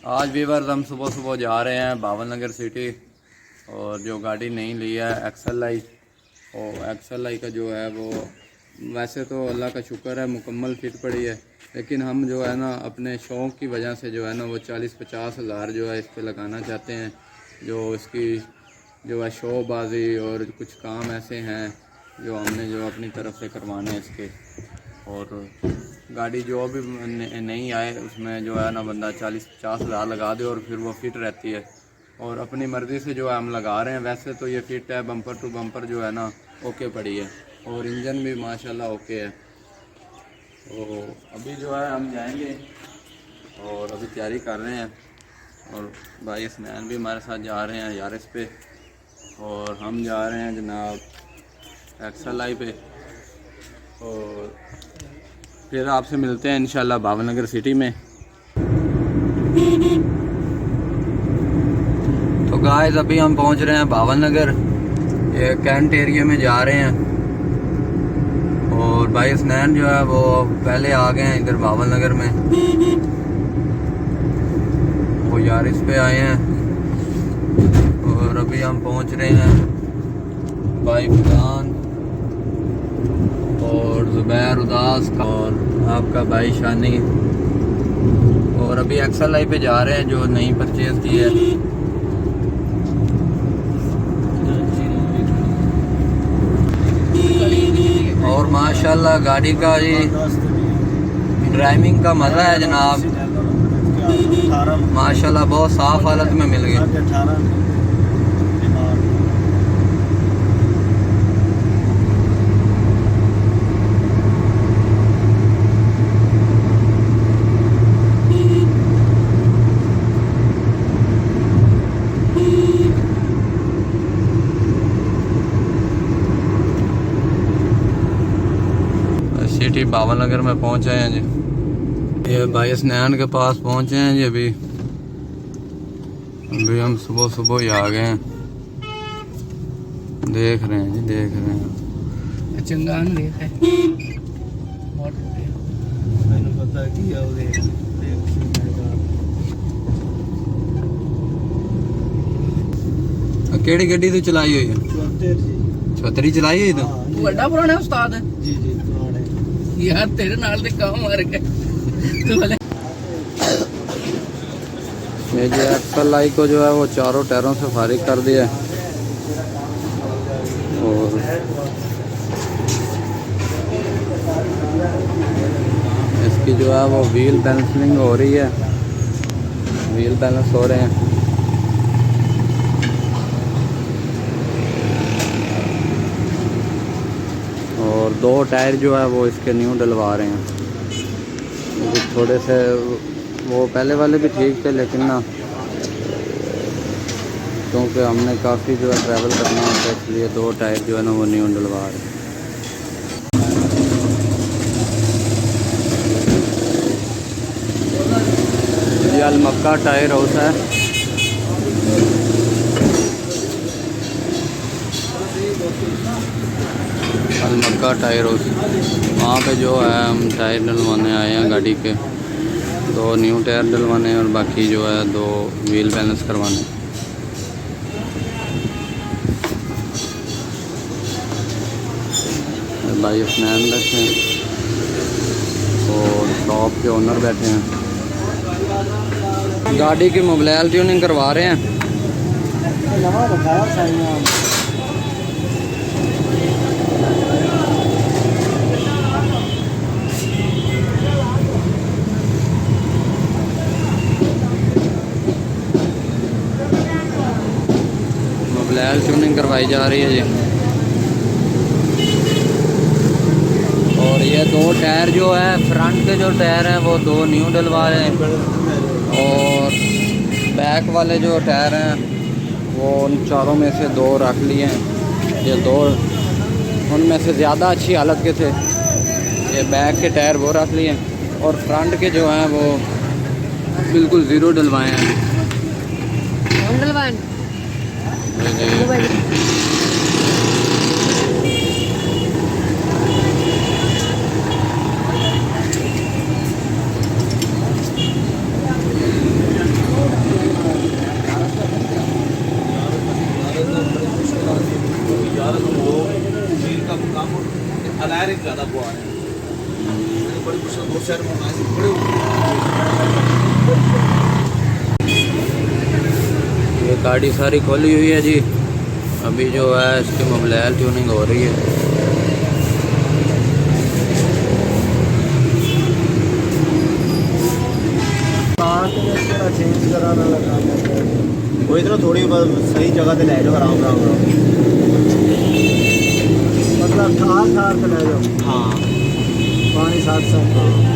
आज वीवर्स हम सुबह सुबह जा रहे हैं भावन नगर सिटी। और जो गाड़ी नहीं ली है XLI, और XLI का जो है वो वैसे तो अल्लाह का शुक्र है मुकम्मल फिट पड़ी है, लेकिन हम जो है ना अपने शौक़ की वजह से जो है ना वो 40-50 हज़ार जो है इस पर लगाना चाहते हैं। जो इसकी जो है शोबाजी और कुछ काम ऐसे हैं जो हमने जो अपनी तरफ से करवाने हैं इसके। और गाड़ी जो भी नहीं आए उसमें जो है ना बंदा 40-50 हज़ार लगा दे और फिर वो फिट रहती है। और अपनी मर्ज़ी से जो है हम लगा रहे हैं। वैसे तो ये फिट है, बम्पर टू बम्पर जो है ना ओके पड़ी है, और इंजन भी माशाल्लाह ओके है। तो अभी जो है हम जाएंगे और अभी तैयारी कर रहे हैं, और भाई स्नैन भी हमारे साथ जा रहे हैं यारिस पे, और हम जा रहे हैं जनाब XLI पे। और फिर आपसे मिलते हैं इंशाल्लाह भावन नगर सिटी में। तो गाइस अभी हम पहुंच रहे हैं भावन नगर, ये कैंट एरिया में जा रहे हैं। और भाई स्नैन जो है वो पहले आ गए हैं इधर भावन नगर में, वो यारिस पे आए हैं। और अभी हम पहुंच रहे हैं भाई फुलान और ज़ुबैर उदास का और आपका भाई शानी। और अभी XLI पे जा रहे हैं जो नई परचेज़ की है। और माशाल्लाह गाड़ी का ये ड्राइविंग का मज़ा है जनाब, माशाल्लाह बहुत साफ़ हालत में मिल गई। सिटी भावन नगर में पहुंचे हैं जी, ये भाई स्नैन के पास पहुंचे हैं जी। अभी हम सुबह सुबह ही आ गए हैं, देख रहे हैं जी, देख रहे हैं। चंगान है मैंने पता किया केड़ी गड्डी तो चलाई हुई है? 74 चलाई हुई तो बड़ा पुराना उस्ताद है जी जी पुराने यार तेरे नाल दे काम मार गए तो भले। ये जो XLI को जो है वो चारों टायरों से फारिग कर दिया है। और इसकी जो है वो व्हील बैलेंसिंग हो रही है, व्हील बैलेंस हो रहे हैं। और 2 टायर जो है वो इसके न्यू डलवा रहे हैं, क्योंकि थोड़े से वो पहले वाले भी ठीक थे, लेकिन ना क्योंकि हमने काफ़ी जो है ट्रैवल करना होता है, इसलिए 2 टायर जो है ना वो न्यू डलवा रहे हैं। ये अलमक्का टायर हाउस है। अलमक्का टायर हाउस, वहाँ पे जो है हम टायर डलवाने आए हैं गाड़ी के। 2 न्यू टायर डलवाने और बाकी जो है 2 व्हील बैलेंस करवाने। भाई स्नैन बैठे हैं और शॉप के ओनर बैठे हैं, गाड़ी की मोबाइल ट्यूनिंग करवा रहे हैं। मोबाइल ट्यूनिंग करवाई जा रही है जी। और ये 2 टायर जो है फ्रंट के जो टायर हैं वो 2 न्यू डलवा रहे हैं, और बैक वाले जो टायर हैं वो उन चारों में से 2 रख लिए हैं। ये 2 उनमें से ज़्यादा अच्छी हालत के थे, ये बैक के टायर वो रख लिए हैं, और फ्रंट के जो हैं वो बिल्कुल ज़ीरो डलवाए हैं। पवा रहे हैं। बड़ी मुश्किल बहुत शहर में आए बड़े ये गाड़ी सारी खोली हुई है जी। अभी जो है इसकी मोबाइल ट्यूनिंग हो रही है। चेंज कराना लगा वो इतना थोड़ी बस सही जगह पे ले जाओ आराम आराम मतलब ठार ठार पे ले जाओ हाँ पानी साथ साथ